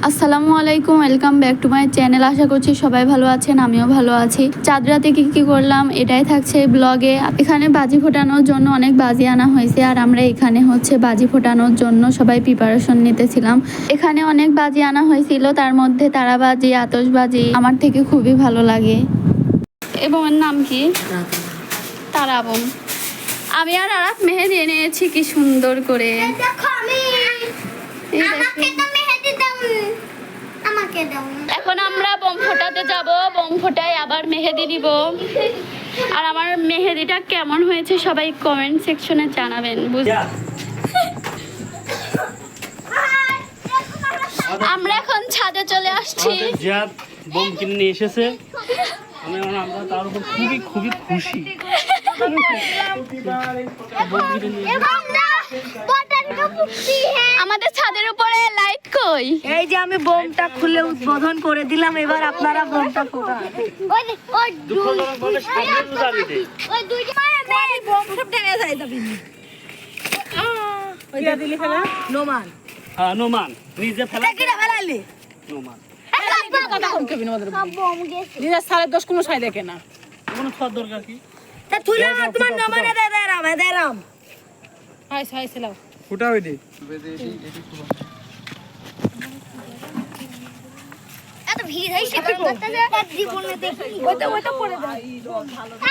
আসসালামু আলাইকুম, welcome back to my channel. আশা করছি সবাই ভালো আছেন, আমিও ভালো আছি। চাঁদ রাতে কি করলাম এটাই থাকছে ব্লগে। এখানে বাজি ফোটানোর জন্য অনেক বাজি আনা হয়েছে, আর আমরা এখানে হচ্ছে বাজি ফোটানোর জন্য সবাই প্রিপারেশন নিতেছিলাম। এখানে অনেক বাজি আনা হয়েছিল, তার মধ্যে তারাবাজি, আতশবাজি আমার থেকে খুবই ভালো লাগে। এবং এর নাম কি? তারা বোম। আমি আর আরাত মেহেদি এনেছি কি সুন্দর করে। এখন আমরা বোম ফোটাতে যাব, বোম ফোটাই আবার মেহেদি দিব। আর আমার মেহেদিটা কেমন হয়েছে সবাই কমেন্ট সেকশনে জানাবেন। আমরা এখন ছাদে চলে আসছি। জিয়াদ বোম কিনে নিয়ে এসেছে, আমরা তার উপর খুবই খুশি। আমাদের ছাদের উপরে লাইট কই? এই যে আমি বোমটা খুলে উদ্বোধন করে দিলাম, এবার আপনারা বোমটা ফোটান। দুঃখজনকভাবে সামনে তো যাবি রে। নোমান হ্যাঁ, নোমান নিজে ফেলা। নোমান নিজের সালের দোষ কোনো সাই দেখে না। কোনো ছোঁয়ার দরকার কি? তোমার নোমানে দে রাম হাই হাই ছিলাম ফুটা হইনি এত ভিড় হইছে করতে যে জীবনে দেখি ওইটা পড়ে দাও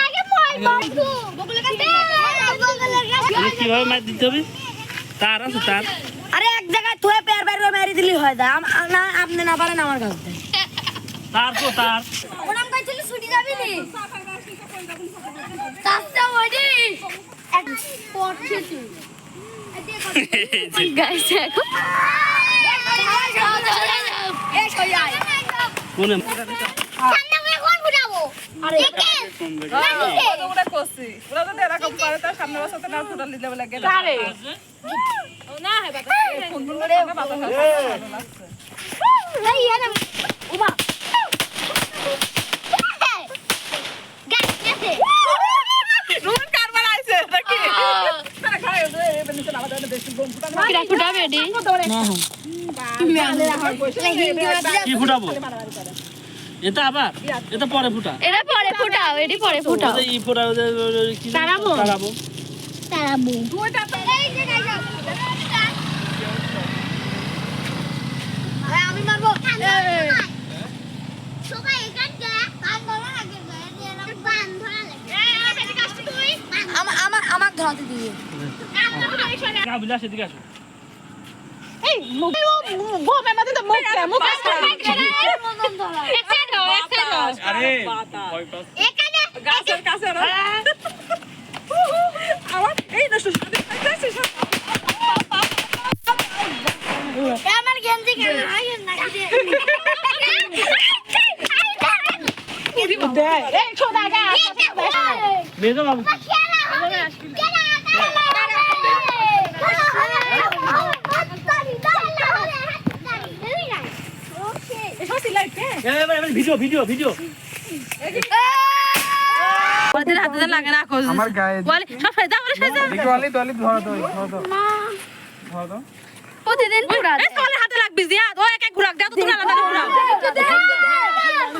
আগে মই বন্ধু বগুলা কাছে মানে কিভাবে মার দিতে হবে? তার আছে তার। আরে এক জায়গায় থুয়ে পেয়ার পেয়ার মেরে দিলি হয় দা না, আপনি না পারেন আমার কাছে তার তো তার। ওনাম কইছিল ছুটি যাবি নি তাস্তা ওডি এক পড়ছে তুই গাইস এখন কোনে সামনে কোন ফুটাবো আরে ওরা করছি ওরা তো এরকম পারে তার সামনে বসাতে না ফুটাল দিতে বলে গেল আরে না হে বাবা ফোন ফোন করে বাবা ভালো লাগছে এই এরা উমা গাইছে রুন কারবার আইছে নাকি তারা খায় ওরে এমনি তো আমাদের বেশি বোম ফুটানো কিরা ফুটাবে রেডি? কি ফুটাবো? এটা আবার এটা পরে ফুটা। এরা পরে ফুটাও, এডি পরে ফুটাও। ওই ই ফুটা কি তারাবো। তারাবো। তারাবু ওটা এই যে গাইছে আমি মারবো সবাই এখান থেকে কান ধরা লাগে এরকম কান ধরা লাগে এই কাছে তুই আমার ধরাতে দিয়ে না বিলাস এদিকে আসো। এই বোম আমাদের তো মুখ আছে আরে এখানে গাছের কাছে আমার এই নষ্ট আমার গেঞ্জি কেন আয় না এই ছোটা গাছ মেজো বাবু ভিডিও ভিডিও ভিডিও ওদের হাতে লাগে না কোজ আমার গায়ে বলে সব সাজা বলে সাজা দেখো আলি তো ধরো তো প্রতিদিন পুরা এই তোলে হাতে লাগবি জিয়া ও এক এক ঘুরাক দাও তো তুমি আলাদা ঘুরা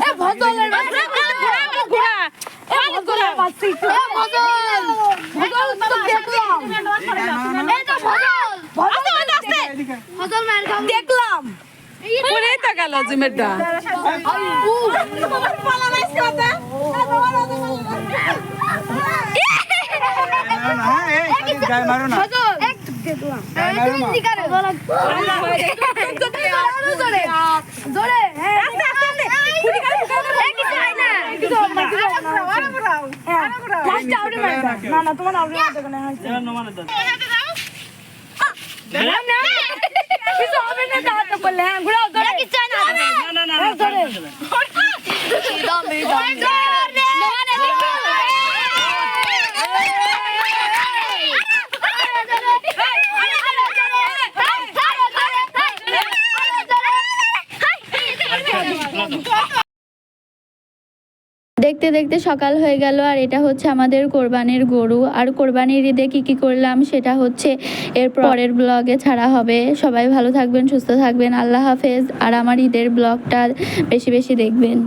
এ ভজলের ঘুরা ঘুরা বাচ্চি এ ভজল তো দেখলাম এই তো ভজল আস্তে এদিকে ভজল মার দেখলাম পরে তো গেল জিমেরটা না এই গায়ে মারো না দেখলাম গায়ে মারো না জোরে জোরে আস্তে আস্তে কুড়ি কার কিছু হয় না না না তোমার আউরে দেখো না এবার নোমানের দাদা কিছু হবে না দাঁড়াতে বললে হ্যাঁ ঘুরাও ধরে কিছু হয় না না না না ধরে দেখতে দেখতে সকাল হয়ে গেল আর এটা হচ্ছে আমাদের কোরবানির গরু। আর কোরবানির ঈদে কি করলাম সেটা হচ্ছে এর পরের ব্লগে ছাড়া হবে। সবাই ভালো থাকবেন, সুস্থ থাকবেন, আল্লাহ হাফেজ। আর আমার ঈদের ব্লগটা বেশি বেশি দেখবেন।